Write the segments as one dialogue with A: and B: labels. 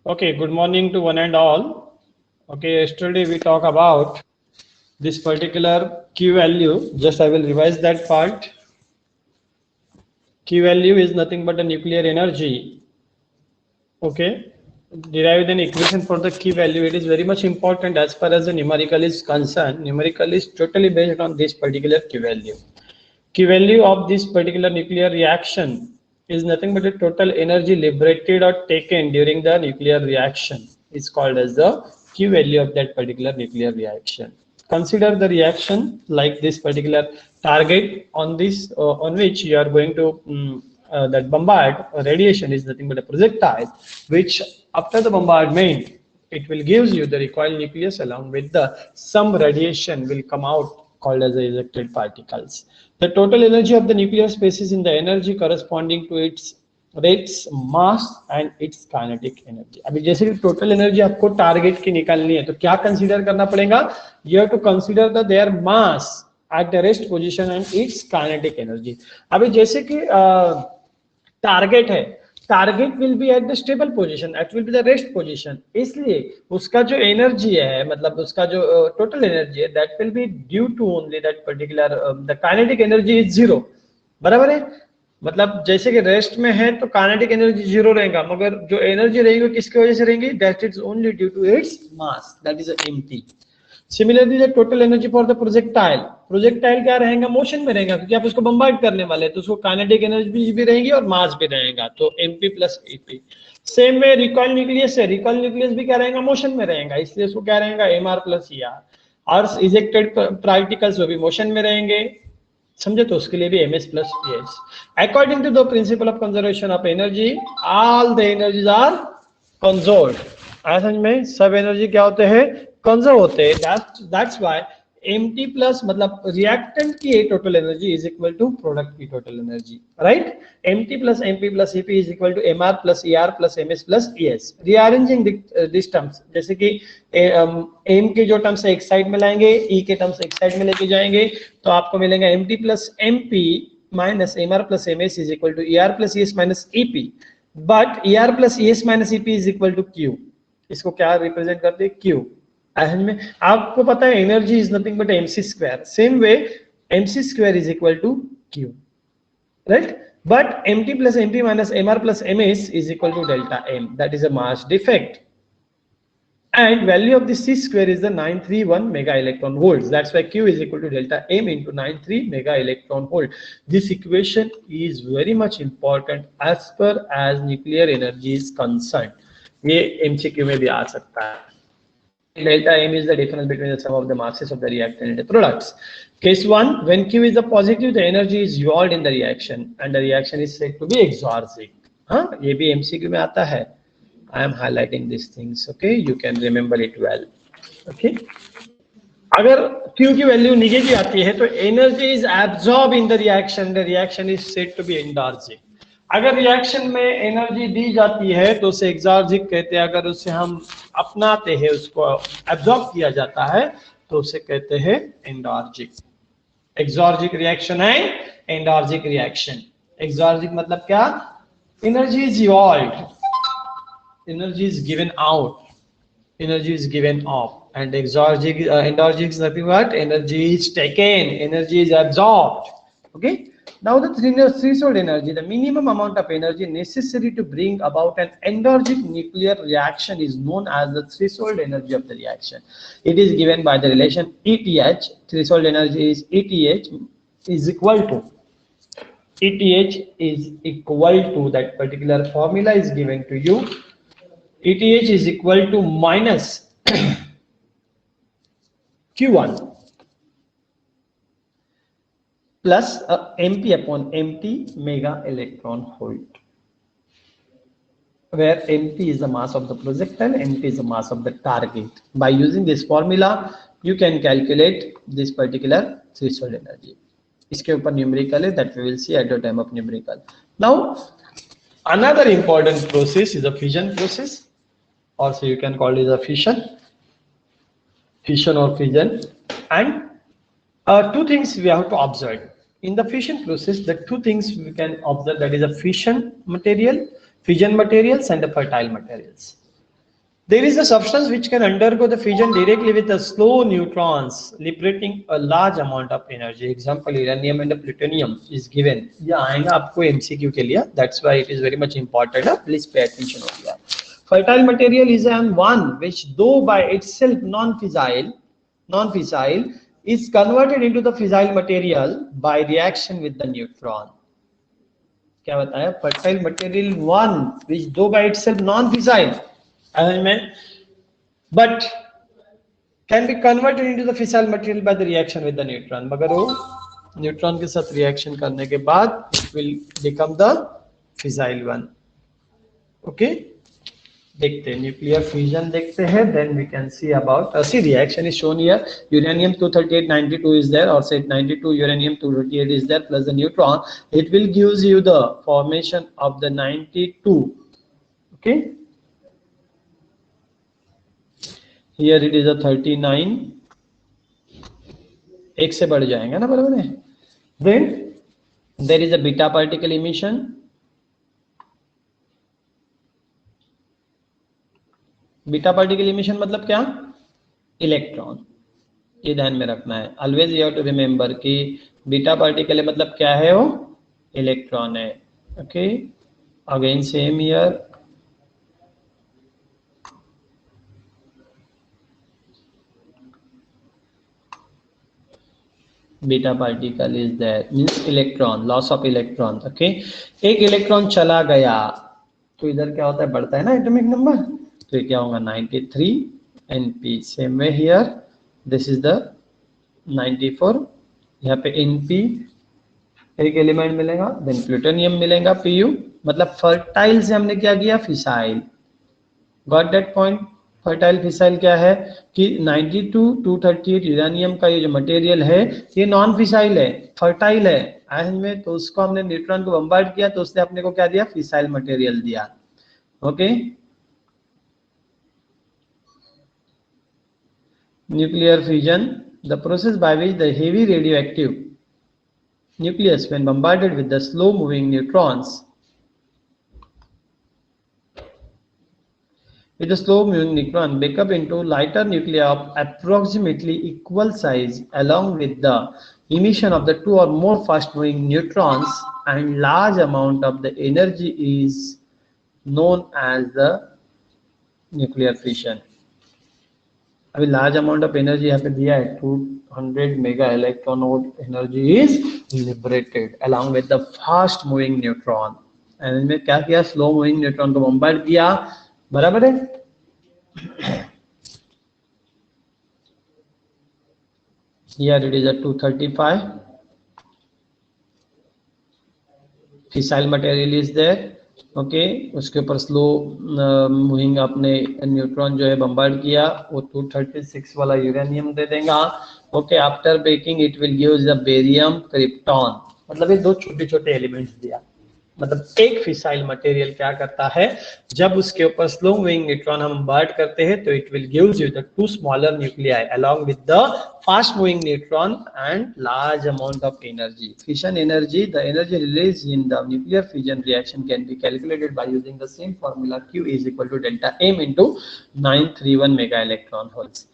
A: Okay, good morning to one and all. Okay, yesterday we talk about this particular Q value. Just I will revise that part. Q value is nothing but a nuclear energy. Okay, derive an equation for the key value. It is very much important as far as the numerical is concerned. Numerical is totally based on this particular Q value. Q value of this particular nuclear reaction is nothing but the total energy liberated or taken during the nuclear reaction is called as the Q value of that particular nuclear reaction. Consider the reaction like this particular target on this on which you are going to that bombard radiation is nothing but a projectile which after the bombardment it will gives you the recoil nucleus along with the some radiation will come out called as the ejected particles. The total energy of the nuclear species in the energy corresponding to its rates mass and its kinetic energy. अभी जैसे कि total energy आपको target की निकालनी है तो क्या consider करना पड़ेगा? You have to consider the their mass at the rest position and its kinetic energy. अभी जैसे कि टारगेट है target will be at the stable position at will be the rest position इसलिए उसका जो एनर्जी है मतलब उसका जो टोटल एनर्जी है that will be due to only that particular the kinetic energy is zero बराबर है मतलब जैसे कि रेस्ट में है तो काइनेटिक एनर्जी जीरो रहेगा मगर जो एनर्जी रहेगी वो किसकी वजह से रहेगी that is only due to its mass that is MT similarly the total energy for the projectile क्या रहेगा मोशन में रहेगा क्योंकि आप उसको बम्बार्ड करने वाले हैं तो उसको काइनेटिक एनर्जी भी रहेगी और मास भी रहेगा तो MP plus AP same way recoil nucleus है रिकॉइल न्यूक्लियस भी क्या रहेगा मोशन में रहेगा इसलिए उसको क्या रहेगा एमआर प्लस ईआर और इजेक्टेड पार्टिकल्स वो भी मोशन में रहेंगे समझे तो उसके लिए भी MS plus PS according to the principle of conservation of energy all the energies are conserved समझ में सब एनर्जी क्या होते हैं कंजर्व होते हैं दैट्स व्हाई एमटी प्लस मतलब रिएक्टेंट की total energy is equal to product की total energy right MT plus MP plus EP is equal to MR plus ER plus MS plus ES rearranging this terms जैसे कि M के जो terms एक side में लाएंगे ई के टर्म्स एक साइड में लेके जाएंगे तो आपको मिलेगा MT plus MP minus MR plus MS is equal to ER plus ES minus EP but ER plus ES minus EP is equal to Q इसको क्या रिप्रेजेंट करते हैं क्यू में आपको पता है energy is nothing but MC square same way MC square is equal to Q right but MT plus MP minus MR plus MS is equal to delta M that is a mass defect and value of the C square is the 931 mega electron volts. That's why Q is equal to delta M into 93 mega electron volt. This equation is very much important as far as nuclear energy is concerned. ये MCQ में भी आ सकता है. Delta M is the difference between the sum of the masses of the reactant and the products. Case 1, when Q is a positive, the energy is evolved in the reaction and the reaction is said to be exorbic. हाँ, ये भी MCQ में आता है. I am highlighting these things. Okay, you can remember it well. Okay. अगर Q की value negative आती है तो energy is absorb in the reaction is said to be endoergic अगर रिएक्शन में एनर्जी दी जाती है तो उसे एक्सॉर्जिक कहते हैं अगर उसे हम अपनाते हैं उसको एब्जॉर्ब किया जाता है तो उसे कहते हैं एंडार्जिक एक्सॉर्जिक रिएक्शन है एंडार्जिक रिएक्शन एक्सॉर्जिक मतलब क्या energy is evolved energy is given out energy is given off and exorgic endogenous is nothing but energy is taken energy is absorbed okay now the threshold energy the minimum amount of energy necessary to bring about an endogenous nuclear reaction is known as the threshold energy of the reaction it is given by the relation ETH threshold energy is ETH is equal to ETH is equal to that particular formula is given to you ETH is equal to minus Q1 plus MP upon MT mega electron volt, where MT is the mass of the projectile, MT is the mass of the target. By using this formula, you can calculate this particular threshold energy. इसके ऊपर numerical है that we will see at the time of numerical. Now, another important process is a fission process. Also you can call it a fission or fission and two things we have to observe in the fission process the two things we can observe that is a fission materials and the fertile materials There is a substance which can undergo the fission directly with the slow neutrons, liberating a large amount of energy. Example, uranium and plutonium is given. Yeah, आएगा आपको MCQ के लिए. That's why it is very much important. Please pay attention over here. Fertile material is one which, though by itself non-fissile, is converted into the fissile material by reaction with the neutron. क्या बताया? Fertile material one which, though by itself non-fissile, but can be converted into the fissile material by the reaction with the neutron. मगर वो neutron के साथ reaction करने के बाद it will become the fissile one. Okay, देखते हैं nuclear fusion देखते हैं, then we can see about see reaction is shown here. Uranium 238 92 is there, or say 92 uranium 238 is there plus the neutron. It will gives you the formation of the 92. Okay, here it is a 39. एक से बढ़ जाएगा ना, बराबर है. Then there is a beta particle emission. Beta particle emission मतलब क्या? Electron. ये ध्यान में रखना है. Always you have to remember कि बीटा पार्टिकल मतलब क्या है? वो इलेक्ट्रॉन है. Okay, again same here. Beta particle is that means electron, loss of electron. Okay, एक इलेक्ट्रॉन चला गया तो इधर क्या होता है? बढ़ता है ना एटॉमिक नंबर. तो ये क्या होगा? 93 Np. Same way here this is the 94. यहाँ पे Np एक एलिमेंट मिलेगा, देन प्लूटोनियम मिलेगा Pu. मतलब फर्टाइल से हमने क्या किया? Fissile. Got that point? Fertile fissile क्या है कि 92 238 यूरेनियम का ये जो मटेरियल है ये नॉन फिसाइल है, फर्टाइल है आयन में. तो उसको हमने न्यूट्रॉन को बम्बार्ड किया तो उसने अपने को क्या दिया? फिसाइल मटेरियल दिया. Okay, nuclear fusion, the process by which the heavy radioactive nucleus, when bombarded with the slow moving neutrons, break up into lighter nuclei of approximately equal size, along with the emission of the two or more fast moving neutrons, and large amount of the energy is known as the nuclear fission. अभी large amount of energy यहाँ पे दिया है, 200 mega electron volt energy is liberated along with the fast moving neutron. And इनमें क्या किया? Slow moving neutron को bombard किया. बराबर है. Here it is a 235 fissile material is there. Okay, उसके ऊपर स्लो मूविंग आपने न्यूट्रॉन जो है बम्बार्ड किया, वो 236 वाला यूरेनियम दे देगा. Okay, after breaking it will give the barium krypton. मतलब ये दो छोटे छोटे एलिमेंट्स दिया. मतलब एक फिसाइल मटेरियल क्या करता है? जब उसके ऊपर स्लो मूविंग न्यूट्रॉन हम बम्बार्ड करते हैं तो it will gives you the two smaller nuclei along with the fast moving neutron and large amount of energy. Fission energy, the energy release in the nuclear fission reaction can be calculated by using the same formula Q is equal to delta M into 931 mega electron volts.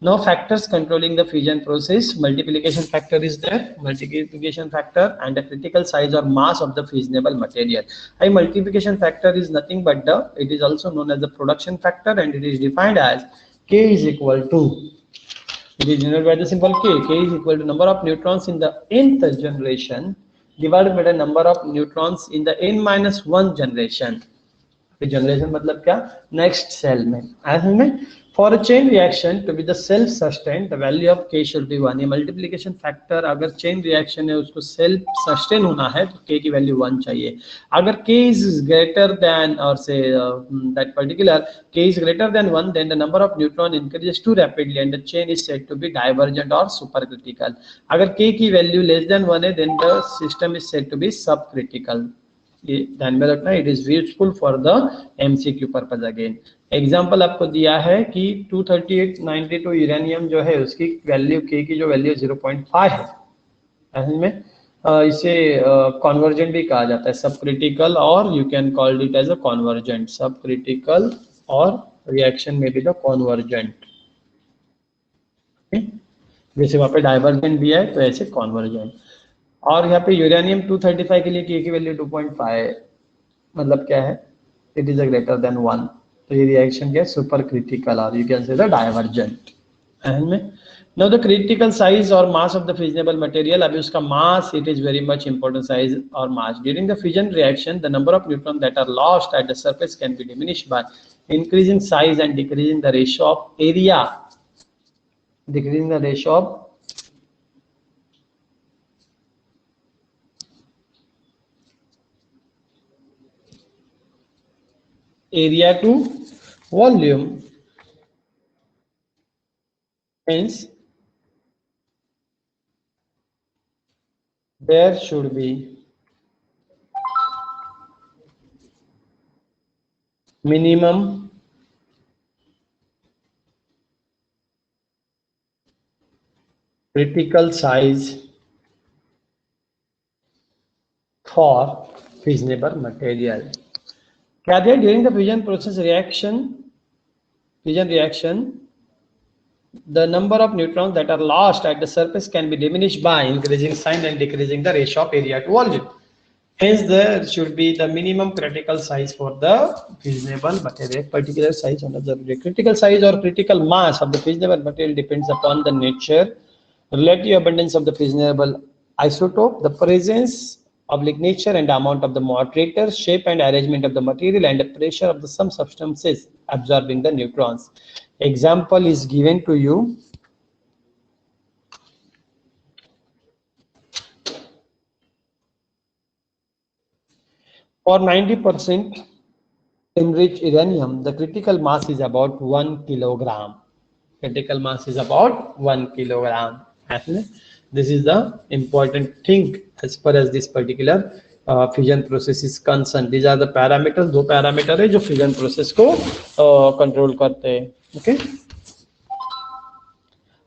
A: Now factors controlling the fission process, multiplication factor is there, multiplication factor and the critical size or mass of the fissionable material. A multiplication factor is nothing but it is also known as the production factor, and it is defined as K is equal to, it is denoted by the symbol K. K is equal to number of neutrons in the nth generation divided by the number of neutrons in the n-1 generation. Generation मतलब क्या? Next cell में. ऐसे में for a chain reaction to be the self sustain the value of K should be 1. ये multiplication factor, अगर chain reaction है उसको self sustain होना है तो K की वैल्यू 1 चाहिए. अगर K is greater than or say that particular K is greater than 1, then the number of neutron increases too rapidly and the chain is said to be divergent or supercritical. अगर K की value less than 1 है then the system is said to be subcritical. ये ध्यान में रखना. It is useful for the MCQ purpose. Again example आपको दिया है कि 238 92 यूरेनियम जो है उसकी वैल्यू K की जो वैल्यू 0.5 है, ऐसे में इसे कॉन्वर्जेंट भी कहा जाता है, सब क्रिटिकल, और you can call it as a convergent, सब क्रिटिकल और reaction may be the convergent. जैसे वहाँ पे डाइवर्जेंट दिया है तो ऐसे कॉन्वर्जेंट। और यहाँ पे यूरेनियम 235 के लिए के की वैल्यू 2.5, मतलब क्या है, it is a greater than 1, तो ये रिएक्शन क्या है, सुपर क्रिटिकल, और you can say the divergent. में now the critical size or mass of the fissionable material, अभी उसका mass, it is very much important, size or mass. During the fission reaction, the number of neutrons that are lost at the surface can be diminished by increasing size and decreasing the ratio of area, decreasing the ratio of area to volume. Hence, there should be minimum critical size for fissionable material. क्या दिया, during the fission process fission reaction, the number of neutrons that are lost at the surface can be diminished by increasing sign and decreasing the ratio of area to volume. Hence, there should be the minimum critical size for the fissionable material. Particular size on the critical size or critical mass of the fissionable material depends upon the nature, relative abundance of the fissionable isotope, the presence of nature and the amount of the moderator, shape and arrangement of the material, and the pressure of the some substances absorbing the neutrons. Example is given to you. For 90% enriched uranium, the critical mass is about 1 kilogram. Critical mass is about 1 kilogram. This is the important thing as far as this particular fission process is concerned. These are the parameters. दो parameter है जो fission process को control करते हैं. Okay.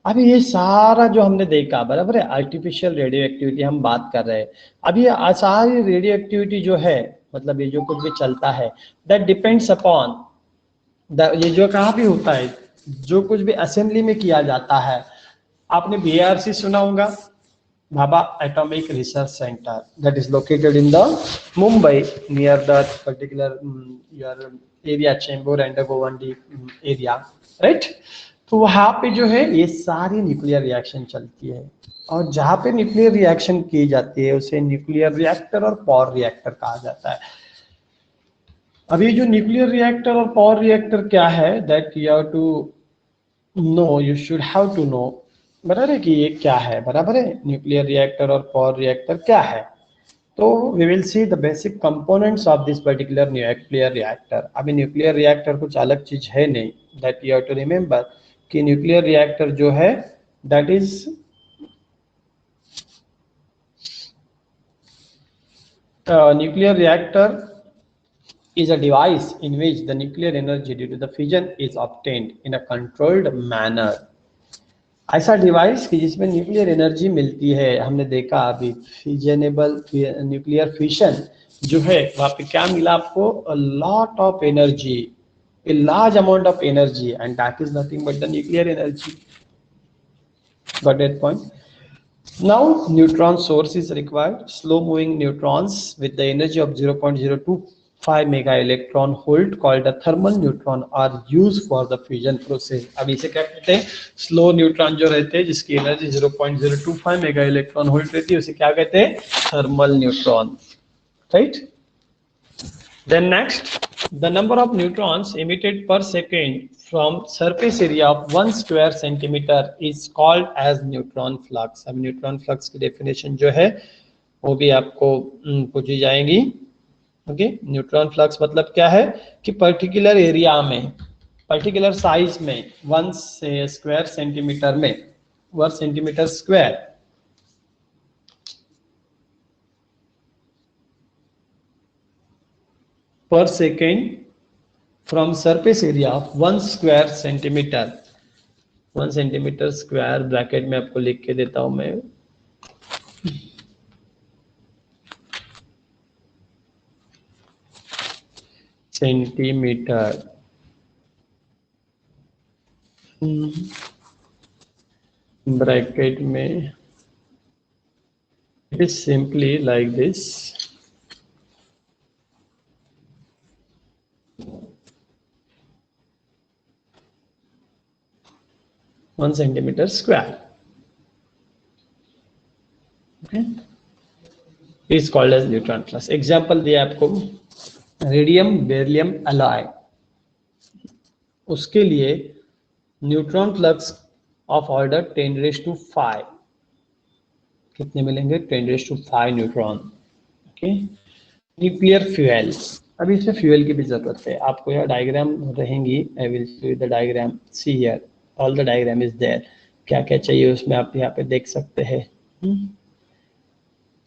A: अभी ये सारा जो हमने देखा, बराबर है, आर्टिफिशियल रेडियो एक्टिविटी हम बात कर रहे हैं. अभी ये सारी रेडियो एक्टिविटी जो है, मतलब ये जो कुछ भी चलता है, दैट डिपेंड्स अपॉन ये जो कहाँ भी होता है, जो कुछ भी असेंबली में किया जाता है. आपने बीआरसी सुना होगा, Bhabha atomic research centre, that is located in the Mumbai near the particular your area Chembur and Govandi area, right. तो वहां पे जो है ये सारी न्यूक्लियर रिएक्शन चलती है, और जहां पे न्यूक्लियर रिएक्शन की जाती है उसे न्यूक्लियर रिएक्टर और पावर रिएक्टर कहा जाता है. अब ये जो न्यूक्लियर रिएक्टर और पावर रिएक्टर क्या है, that you have to know, you should have to know, बराबर है, कि ये क्या है, बराबर है, न्यूक्लियर रिएक्टर और पावर रिएक्टर क्या है. तो we will see the basic components of this particular nuclear reactor. अभी न्यूक्लियर रिएक्टर कुछ अलग चीज है नहीं, that you have to remember कि न्यूक्लियर रिएक्टर जो है that is nuclear reactor is a device in which the nuclear energy due to the fission is obtained in a controlled manner. ऐसा device कि जिसमें न्यूक्लियर एनर्जी मिलती है. हमने देखा अभी फिजनेबल न्यूक्लियर फिशन जो है, वहां पे क्या मिला आपको, a lot of energy, a large amount of energy, and that is nothing but the nuclear energy. Got that point? Now, neutron source is required. Slow moving neutrons with the energy of 0.025 mega electron volt called a thermal neutron are used for the fission process. अब इसे क्या कहते हैं, slow neutron जो रहते हैं जिसकी energy 0.025 mega electron volt रहती है उसे क्या कहते हैं, thermal neutron, right. Then next, the number of neutrons emitted per second from surface area of 1 square centimeter is called as neutron flux. अब न्यूट्रॉन फ्लक्स की डेफिनेशन जो है वो भी आपको पूछी जाएगी. ओके, न्यूट्रॉन फ्लक्स मतलब क्या है कि पर्टिकुलर एरिया में, पर्टिकुलर साइज में, 1 स्क्वायर सेंटीमीटर में, 1 centimetre square per second from surface area of 1 square centimeter. 1 centimetre square bracket में आपको लिख के देता हूं मैं, सेंटीमीटर ब्रैकेट में it is simply like this. 1 centimeter square. Okay, is called as neutron flux. Example दिया आपको, रेडियम बेरिलियम अलॉय, उसके लिए न्यूट्रॉन फ्लक्स ऑफ ऑर्डर 10⁵ कितने मिलेंगे? 10⁵ न्यूट्रॉन. Okay, nuclear fuel. अभी इसमें फ्यूल की भी जरूरत है. आपको यह डायग्राम रहेंगी. I will show you the diagram. See here, all the diagram is there. क्या क्या चाहिए उसमें आप यहाँ पे देख सकते हैं.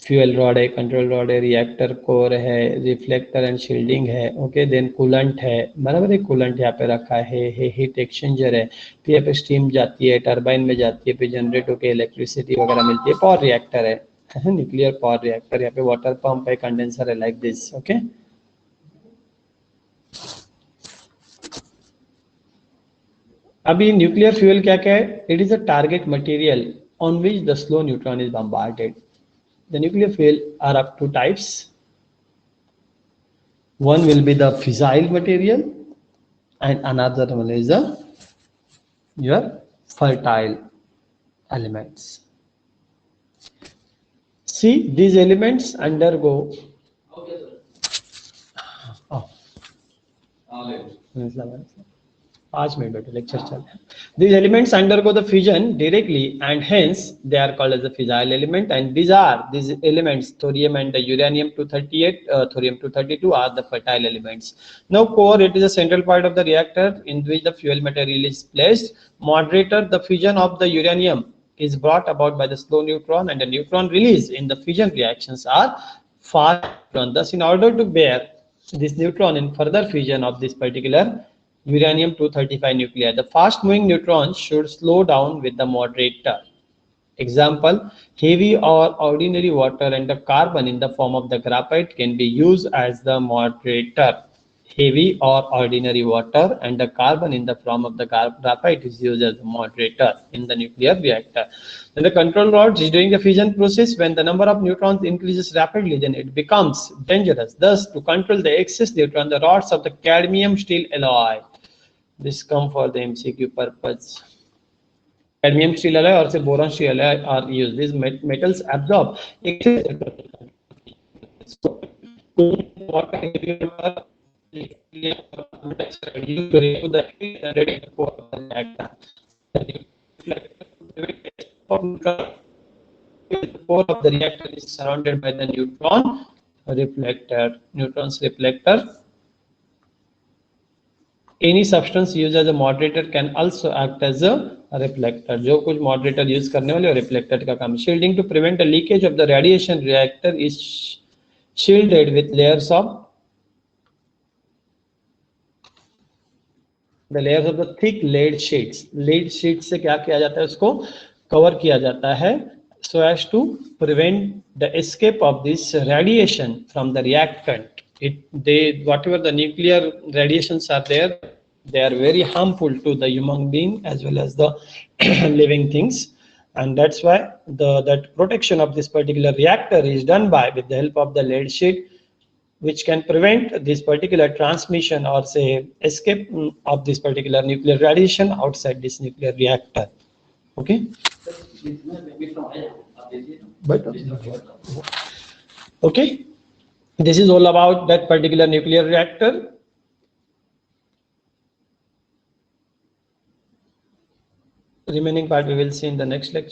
A: फ्यूल रॉड है, कंट्रोल रॉड है, रिएक्टर कोर है, रिफ्लेक्टर एंड शील्डिंग है. ओके, देन कूलेंट है, बराबर है. कूलेंट यहाँ पे रखा है, हीट एक्सचेंजर है, फिर यहाँ पे स्टीम जाती है, टरबाइन में जाती है, फिर जनरेट होकर इलेक्ट्रिसिटी वगैरह मिलती है. पावर रिएक्टर है, न्यूक्लियर पावर रिएक्टर. यहाँ पे वाटर पंप है, कंडेंसर है, लाइक दिस. ओके, अभी न्यूक्लियर फ्यूल क्या क्या है? It is a target material on which the slow neutron is bombarded. The nuclear fuel are of two types. One will be the fissile material and another one is your fertile elements. See, these elements undergo 5 minute बैठो, lecture चल रहा है. These elements undergo the fission directly and hence they are called as the fissile element, and these elements, thorium and the uranium 238, thorium 232 are the fertile elements. Now core, it is a central part of the reactor in which the fuel material is placed. Moderator, the fission of the uranium is brought about by the slow neutron, and the neutron released in the fission reactions are fast neutron. Thus, in order to bear this neutron in further fission of this particular uranium 235 nuclei, the fast moving neutrons should slow down with the moderator. Example, heavy or ordinary water and the carbon in the form of the graphite can be used as the moderator. Heavy or ordinary water and the carbon in the form of the graphite is used as a moderator in the nuclear reactor. Then the control rods is during the fission process, when the number of neutrons increases rapidly, then it becomes dangerous. Thus, to control the excess neutron, the rods of the cadmium steel alloy, this come for the MCQ purpose. Cadmium steel alloy or say boron steel alloy are used. These metals absorb excess water the core of the reactor is surrounded by the neutron reflector. Neutron's reflector. Any substance used as a moderator can also act as a reflector. जो कुछ moderator use करने वाले reflector का काम. Shielding, to prevent the leakage of the radiation, reactor is shielded with layers of the thick lead sheets. Lead sheets से क्या किया जाता है? उसको cover किया जाता है so as to prevent the escape of this radiation from the reactant. Whatever the nuclear radiations are there, they are very harmful to the human being as well as the living things, and that's why that protection of this particular reactor is done with the help of the lead sheet, which can prevent this particular transmission or say escape of this particular nuclear radiation outside this nuclear reactor. Okay. Okay. This is all about that particular nuclear reactor. Remaining part we will see in the next lecture.